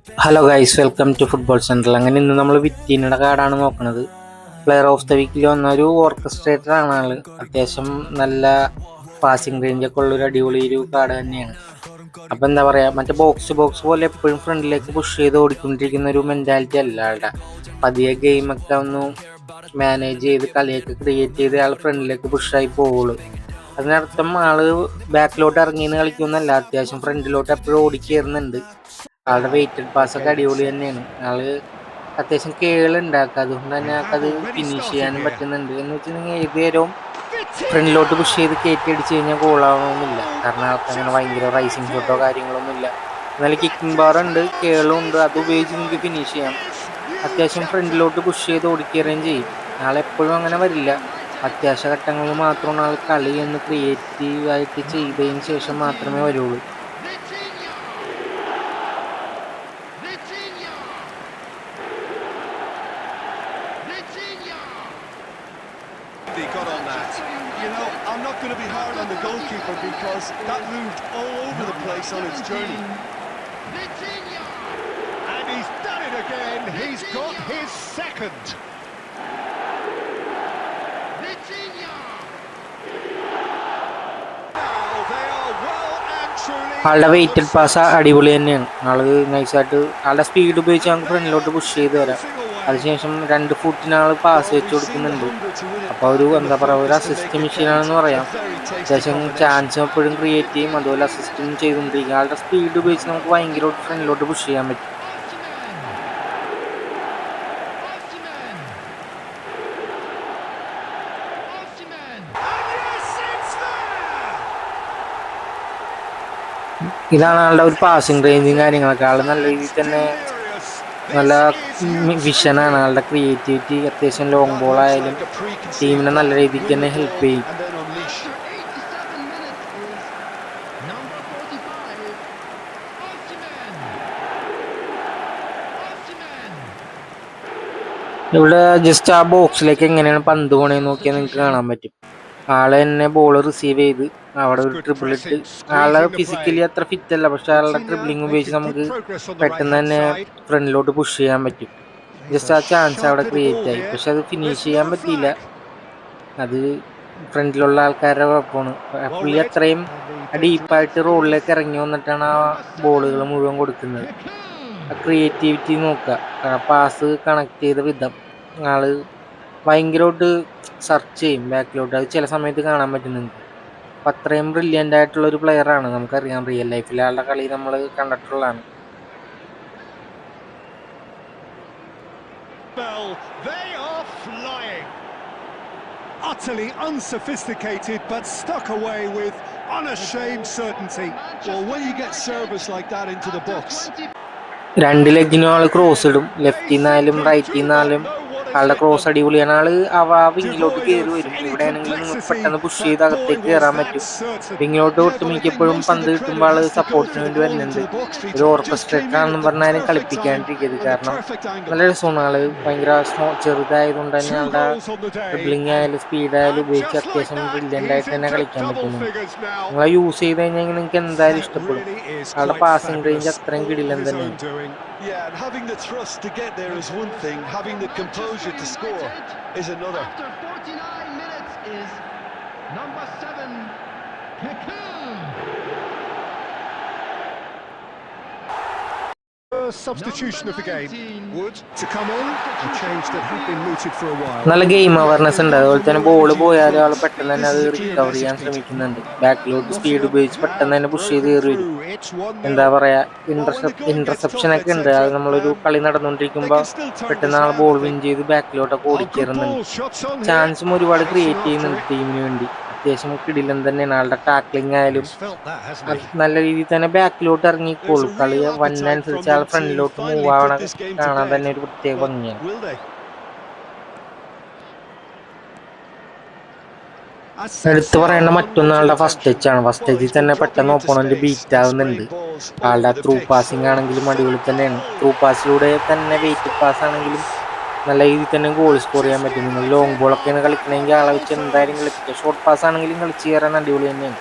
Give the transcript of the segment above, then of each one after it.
Hello guys, welcome to football central. അങ്ങനെ ഇന്ന് നമ്മൾ വിറ്റീനയുടെ കാർഡാണ് നോക്കുന്നത്. പ്ലെയർ ഓഫ് ദ വീക്കിൽ വന്ന ഒരു ഓർക്കസ്ട്രേറ്റർ ആണ് ആള്. അത്യാവശ്യം നല്ല പാസിംഗ് റേഞ്ച് ഒക്കെ ഉള്ള ഒരു അടിപൊളി ഒരു കാർഡ് തന്നെയാണ്. അപ്പൊ എന്താ പറയാ, മറ്റേ ബോക്സ് ബോക്സ് പോലെ എപ്പോഴും ഫ്രണ്ടിലേക്ക് പുഷ് ചെയ്ത് ഓടിക്കൊണ്ടിരിക്കുന്ന ഒരു മെന്റാലിറ്റി അല്ല ആളുടെ. പതിയെ ഗെയിമൊക്കെ ഒന്ന് മാനേജ് ചെയ്ത് കളിയൊക്കെ ക്രിയേറ്റ് ചെയ്ത് ആൾ ഫ്രണ്ടിലേക്ക് പുഷായി പോവുള്ളൂ. അതിനർത്ഥം ആള് ബാക്കിലോട്ട് ഇറങ്ങിന്ന് കളിക്കുന്നല്ല, അത്യാവശ്യം ഫ്രണ്ടിലോട്ട് എപ്പോഴും ഓടിക്കേറുന്നുണ്ട്. ആളുടെ വെയിറ്റഡ് പാസ് ഒക്കെ അടിപൊളി തന്നെയാണ്. ആള് അത്യാവശ്യം കേളുണ്ടാക്കുക, അതുകൊണ്ട് തന്നെ ആൾക്കത് ഫിനിഷ് ചെയ്യാനും പറ്റുന്നുണ്ട്. എന്ന് വെച്ചിട്ടുണ്ടെങ്കിൽ ഏത് നേരവും ഫ്രണ്ടിലോട്ട് പുഷ് ചെയ്ത് കയറ്റി അടിച്ചു കഴിഞ്ഞാൽ ഗോളാവണമെന്നില്ല. കാരണം ആൾക്ക് അങ്ങനെ ഭയങ്കര റൈസിങ് ഷോട്ടോ കാര്യങ്ങളൊന്നും ഇല്ല. എന്നാൽ കിക്കിംഗ് ബാർ ഉണ്ട്, കേളും ഉണ്ട്, അത് ഉപയോഗിച്ച് നിങ്ങൾക്ക് ഫിനിഷ് ചെയ്യാം. അത്യാവശ്യം ഫ്രണ്ടിലോട്ട് പുഷ് ചെയ്ത് ഓടിക്കുകയും ചെയ്യും. ആളെപ്പോഴും അങ്ങനെ വരില്ല. അത്യാവശ്യ ഘട്ടങ്ങളിൽ മാത്രമാണ് ആൾ കളി ഒന്ന് ക്രിയേറ്റീവായിട്ട് ചെയ്തതിന് ശേഷം മാത്രമേ വരുള്ളൂ. He got on that. I'm not going to be hard on the goalkeeper because that moved all over the place on its journey. And he's done it again. He's got his second. Now they are well and truly. ആളുടെ weighted pass അടിപൊളി തന്നെയാണ്. ആള് നൈസായിട്ട് ആളുടെ speed ഉപയോഗിച്ച് നമുക്ക് ഫ്രണ്ടിലോട്ട് push ചെയ്ത് വരാം. അതിനുശേഷം 2 ഫുട്ടിന് ആൾ പാസ് വെച്ച് കൊടുക്കുന്നുണ്ട്. അപ്പോൾ ഒരു എന്താ പറയുക, ഒരു അസിസ്റ്റ് മെഷീനാണെന്ന് പറയാം. അത്യാവശ്യം ചാൻസ് എപ്പോഴും ക്രിയേറ്റ് ചെയ്യും, അതുപോലെ അസിസ്റ്റും ചെയ്തുകൊണ്ടിരിക്കും. ആളുടെ സ്പീഡ് ഉപയോഗിച്ച് നമുക്ക് ഭയങ്കരമായിട്ട് ഫ്രണ്ടിലോട്ട് പുഷ് ചെയ്യാൻ പറ്റും. ഇതാണ് ആളുടെ ഒരു പാസിംഗ് റേഞ്ചും കാര്യങ്ങളൊക്കെ. ആൾ നല്ല രീതിയിൽ തന്നെ നല്ല വിഷനാണ്. ആളുടെ ക്രിയേറ്റിവിറ്റി അത്യാവശ്യം ലോങ് ബോൾ ആയാലും ടീമിനെ നല്ല രീതിക്ക് തന്നെ ഹെൽപ്പ് ചെയ്യും. ഇവിടെ ജസ്റ്റ് ആ ബോക്സിലേക്ക് എങ്ങനെയാണ് പന്ത് പോണേന്ന് നോക്കിയാൽ നിങ്ങൾക്ക് കാണാൻ പറ്റും. ആള് തന്നെ ബോൾ റിസീവ് ചെയ്ത് അവിടെ ഒരു ട്രിപ്പിൾ ഇട്ട്, ആള് ഫിസിക്കലി അത്ര ഫിറ്റ് അല്ല, പക്ഷെ ആളുടെ ട്രിപ്പിളിങ് ഉപയോഗിച്ച് നമുക്ക് പെട്ടെന്ന് തന്നെ ഫ്രണ്ടിലോട്ട് പുഷ് ചെയ്യാൻ പറ്റും. ജസ്റ്റ് ആ ചാൻസ് അവിടെ ക്രിയേറ്റ് ആയി, പക്ഷെ അത് ഫിനിഷ് ചെയ്യാൻ പറ്റിയില്ല. അത് ഫ്രണ്ടിലുള്ള ആൾക്കാരുടെ കുഴപ്പമാണ്. പുള്ളി അത്രയും ഡീപ്പായിട്ട് റോഡിലേക്ക് ഇറങ്ങി വന്നിട്ടാണ് ആ ബോളുകൾ മുഴുവൻ കൊടുക്കുന്നത്. ആ ക്രിയേറ്റിവിറ്റി നോക്കുക, പാസ് കണക്ട് ചെയ്ത വിധം ആള് ഭയങ്കരമായിട്ട് സെർച്ച് ചെയ്യും ബാക്കിലോട്ട്. അത് ചില സമയത്ത് കാണാൻ പറ്റുന്നുണ്ട്. അപ്പം അത്രയും ബ്രില്യൻ്റ് ആയിട്ടുള്ള ഒരു പ്ലെയറാണ്. നമുക്കറിയാം, റിയൽ ലൈഫിൽ ആളുടെ കളി നമ്മൾ കണ്ടിട്ടുള്ളതാണ്. They are flying. Utterly unsophisticated but stuck away with unashamed certainty. Well, when you get service like that into the box. 2 ലെഗിനും ആള് ക്രോസ് ഇടും, ലെഫ്റ്റിൽ നിന്നാലും റൈറ്റിൽ നിന്നാലും. ആളുടെ ക്രോസ് അടിപൊളിയാണ്. ആള് വിങ്ങിലോട്ട് കയറി വരും. ഇവിടെ ആണെങ്കിൽ നിങ്ങൾക്ക് പെട്ടെന്ന് പുഷ് ചെയ്ത് അകത്തേക്ക് കയറാൻ പറ്റും. വിങ്ങിലോട്ട് ഒട്ടുമിക്കപ്പോഴും പന്ത് കിട്ടുമ്പോൾ ആള് സപ്പോർട്ടിന് വേണ്ടി വരുന്നുണ്ട്. ഒരു ഓർക്കസ്ട്രേറ്റർ ആണെന്ന് പറഞ്ഞാലും കളിപ്പിക്കാണ്ടിരിക്കരുത്, കാരണം നല്ല രസമാണ്. ആള് ഭയങ്കര ചെറുതായതുകൊണ്ട് തന്നെ ആളുടെ ഡ്രിബ്ലിംഗ് ആയാലും സ്പീഡായാലും ഉപയോഗിച്ച് അത്യാവശ്യം ബ്രില്യൻ്റ് ആയിട്ട് തന്നെ കളിക്കാൻ പറ്റുന്നു. നിങ്ങളെ യൂസ് ചെയ്ത് കഴിഞ്ഞാൽ നിങ്ങൾക്ക് എന്തായാലും ഇഷ്ടപ്പെടും. ആളുടെ പാസിംഗ് റേഞ്ച് അത്രയും കിടിലൻ തന്നെയാണ്. Yeah, and having the thrust to get there is one thing, having the composure to score is another. After 49 minutes is number 7, Cocoon. Substitution of the game. Wood to come on, a change that had been mooted for a while. നല്ല game awareness ഉണ്ട്. അതുപോലെ തന്നെ ball പോയാലും ആൾ പെട്ടെന്ന് തന്നെ അത് recover ചെയ്യാൻ ശ്രമിക്കുന്നുണ്ട്. ബാക്കിലോട്ട് സ്പീഡ് ഉപയോഗിച്ച് പെട്ടെന്ന് തന്നെ പുഷ് ചെയ്ത് കയറി വരും. എന്താ പറയാ, ഇന്റർസെപ്ഷൻ ഒക്കെ ഉണ്ട്. അത് നമ്മളൊരു കളി നടന്നുകൊണ്ടിരിക്കുമ്പോൾ പെട്ടെന്ന് ആൾ ബോൾ വിൻ ചെയ്ത് ബാക്കിലോട്ടൊക്കെ ഓടിക്കയറുന്നുണ്ട്. ചാൻസും ഒരുപാട് ക്രിയേറ്റ് ചെയ്യുന്നുണ്ട് ടീമിന് വേണ്ടി. അത്യാവശ്യം കിടിലൻ തന്നെയാണ്. ആളുടെ ടാക്ലിംഗ് ആയാലും നല്ല രീതിയിൽ തന്നെ ബാക്കിലോട്ട് ഇറങ്ങിക്കോളും. കളി വന്നനുസരിച്ച് ആൾ ഫ്രണ്ടിലോട്ട് മൂവ് ആവണ കാണാൻ തന്നെ ഒരു പ്രത്യേക ഭംഗിയാണ്. എടുത്തു പറയേണ്ട മറ്റൊന്നാളുടെ ഫസ്റ്റ് ടച്ചാണ്. ഫസ്റ്റ് ടച്ചിൽ തന്നെ പെട്ടെന്ന് ഓപ്പോണന്റ് ബീറ്റ് ആവുന്നുണ്ട്. ആളുടെ ത്രൂ പാസിംഗ് ആണെങ്കിലും അടിപൊളി തന്നെയാണ്. ത്രൂ പാസിലൂടെ തന്നെ വെയിറ്റ് പാസ് ആണെങ്കിലും നല്ല രീതിയിൽ തന്നെ ഗോൾ സ്കോർ ചെയ്യാൻ പറ്റും. നിങ്ങൾ ലോങ് ബോളൊക്കെയാണ് കളിക്കണമെങ്കിൽ ആളെ വെച്ച് എന്തായാലും കളിക്കുക. ഷോർട്ട് പാസ് ആണെങ്കിലും കളിച്ച് കയറാൻ അടിപൊളി തന്നെയാണ്.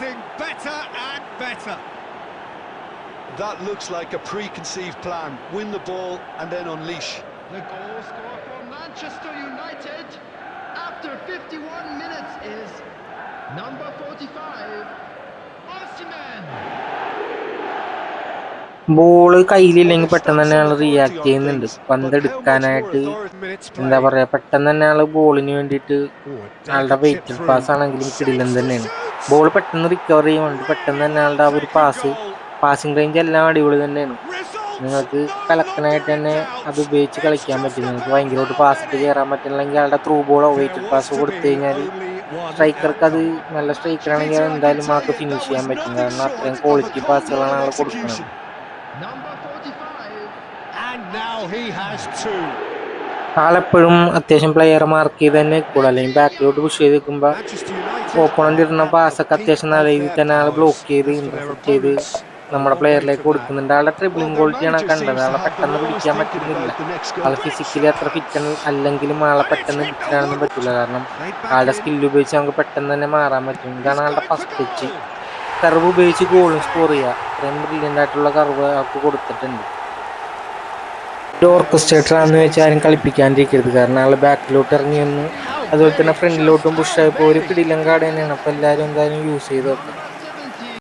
getting better and better. That looks like a preconceived plan. Win the ball and then unleash. The goal scorer for Manchester United after 51 minutes is number 45, Osimhen. Ball കയ്യിലില്ലെങ്കിൽ പെട്ടെന്ന് തന്നെ ആൾ റിയാക്ട് ചെയ്യുന്നുണ്ട്. പന്തെടുക്കാനായിട്ട് എന്താ പറയാ, പെട്ടെന്ന് തന്നെ ആള് ബോളിന് വേണ്ടിയിട്ട് ആളുടെ വെയിറ്റഡ് പാസ് ആണെങ്കിലും കിടിലൻ തന്നെയാണ്. ബോൾ പെട്ടെന്ന് റിക്കവർ ചെയ്യാൻ വേണ്ടി പെട്ടെന്ന് തന്നെ ആളുടെ ആ ഒരു പാസിംഗ് റേഞ്ച് എല്ലാം അടിപൊളി തന്നെയാണ്. നിങ്ങൾക്ക് കലക്കനായിട്ട് തന്നെ അത് ഉപയോഗിച്ച് കളിക്കാൻ പറ്റും. നിങ്ങൾക്ക് ഭയങ്കരമായിട്ട് പാസ് ഇട്ട് കയറാൻ പറ്റില്ലെങ്കിൽ ആളുടെ ത്രൂ ബോളോ വെയിറ്റഡ് പാസോ കൊടുത്തു കഴിഞ്ഞാൽ സ്ട്രൈക്കർക്ക് അത് നല്ല സ്ട്രൈക്കറാണെങ്കിൽ എന്തായാലും ആൾക്ക് ഫിനിഷ് ചെയ്യാൻ പറ്റും. കാരണം അത്രയും ക്വാളിറ്റി പാസുകളാണ് ആൾ കൊടുക്കുന്നത്. Number 45. And now he has two. ആളെപ്പോഴും അത്യാവശ്യം പ്ലെയർ മാർക്ക് ചെയ്ത് തന്നെ നിൽക്കുള്ളൂ. അല്ലെങ്കിൽ ബാക്കിലോട്ട് പുഷ് ചെയ്ത് നിൽക്കുമ്പോൾ Manchester United ഓപ്പോണന്റ് ഇടുന്ന പാസ്സൊക്കെ അത്യാവശ്യം നല്ല രീതിയിൽ തന്നെ ആൾ ബ്ലോക്ക് ചെയ്ത് ഇന്റർസെപ്റ്റ് ചെയ്ത് നമ്മുടെ പ്ലെയറിലേക്ക് കൊടുക്കുന്നുണ്ട്. ആളുടെ ട്രിബിളിംഗ് ക്വാളിറ്റിയാണ് കണ്ടത്. ആളെ പെട്ടെന്ന് പിടിക്കാൻ പറ്റുന്നില്ല. ആൾ ഫിസിക്കലി അത്ര ഫിറ്റ് അല്ലെങ്കിലും ആളെ പെട്ടെന്ന് പിടിക്കാനൊന്നും പറ്റില്ല. കാരണം ആളുടെ സ്കില്ല് ഉപയോഗിച്ച് നമുക്ക് പെട്ടെന്ന് തന്നെ മാറാൻ പറ്റും. ഇതാണ് ആളുടെ ഫസ്റ്റ് ടച്ച്. കർവ് ഉപയോഗിച്ച് ഗോളും സ്കോർ ചെയ്യുക. അത്രയും ബ്രില്യൻ്റ് ആയിട്ടുള്ള കർവ് ആൾക്ക് കൊടുത്തിട്ടുണ്ട്. ഒരു ഓർക്കസ്ട്രേറ്റർ ആണെന്ന് വെച്ചാൽ ആരും കളിപ്പിക്കാണ്ടിരിക്കരുത്. കാരണം ആൾ ബാക്കിലോട്ട് ഇറങ്ങി വന്നു, അതുപോലെ തന്നെ ഫ്രണ്ടിലോട്ടും പുഷായപ്പോൾ ഒരു കിടിലൻ കാർഡ് തന്നെയാണ്. അപ്പോൾ എല്ലാവരും എന്തായാലും യൂസ് ചെയ്ത് നോക്കാം.